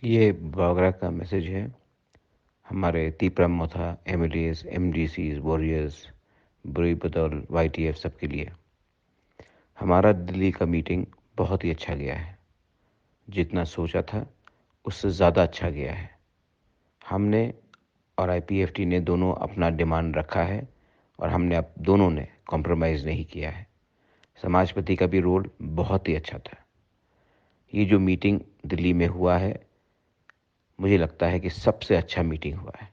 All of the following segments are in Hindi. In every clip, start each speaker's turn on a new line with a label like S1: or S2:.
S1: ये बागरा का मैसेज है हमारे तीपरा मोथा एमएलएस, एमडीसीज, वॉरियर्स, बुरी बदौल, वाईटीएफ सबके लिए। हमारा दिल्ली का मीटिंग बहुत ही अच्छा गया है। जितना सोचा था उससे ज़्यादा अच्छा गया है। हमने और आईपीएफटी ने दोनों अपना डिमांड रखा है और हमने अब दोनों ने कॉम्प्रोमाइज़ नहीं किया है। समाजपति का भी रोल बहुत ही अच्छा था। ये जो मीटिंग दिल्ली में हुआ है, मुझे लगता है कि सबसे अच्छा मीटिंग हुआ है।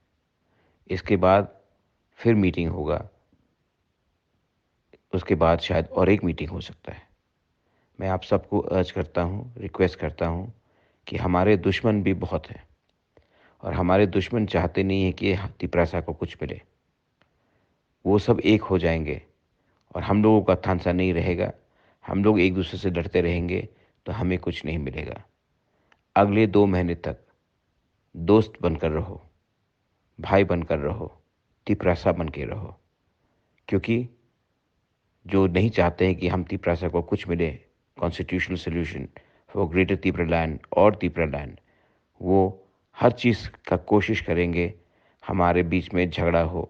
S1: इसके बाद फिर मीटिंग होगा, उसके बाद शायद और एक मीटिंग हो सकता है। मैं आप सबको अर्ज करता हूँ, रिक्वेस्ट करता हूँ कि हमारे दुश्मन भी बहुत हैं और हमारे दुश्मन चाहते नहीं हैं कि तिपरासा को कुछ मिले। वो सब एक हो जाएंगे और हम लोगों का थांसा नहीं रहेगा। हम लोग एक दूसरे से डरते रहेंगे तो हमें कुछ नहीं मिलेगा। अगले 2 महीने तक दोस्त बनकर रहो, भाई बनकर रहो, तिपरासा बन के रहो, क्योंकि जो नहीं चाहते हैं कि हम तिपरासा को कुछ मिले, constitutional solution for greater Tipra land और तिपरा लैंड, वो हर चीज़ का कोशिश करेंगे हमारे बीच में झगड़ा हो,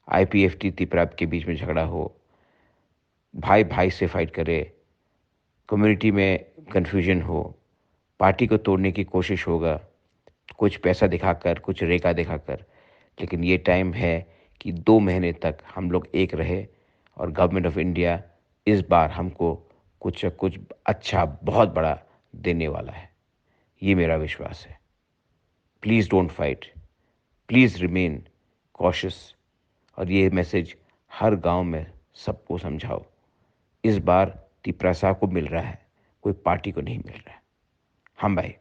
S1: आईपीएफटी तिपरा के बीच में झगड़ा हो, भाई भाई से फाइट करे, कम्युनिटी में कन्फ्यूजन हो, पार्टी को तोड़ने की कोशिश होगा, कुछ पैसा दिखाकर, कुछ रेखा दिखाकर। लेकिन ये टाइम है कि 2 महीने तक हम लोग एक रहे और गवर्नमेंट ऑफ इंडिया इस बार हमको कुछ कुछ अच्छा बहुत बड़ा देने वाला है। ये मेरा विश्वास है। Please don't fight, please remain cautious. और ये मैसेज हर गांव में सबको समझाओ। इस बार तिपरासा को मिल रहा है, कोई पार्टी को नहीं मिल रहा है। हम भाई।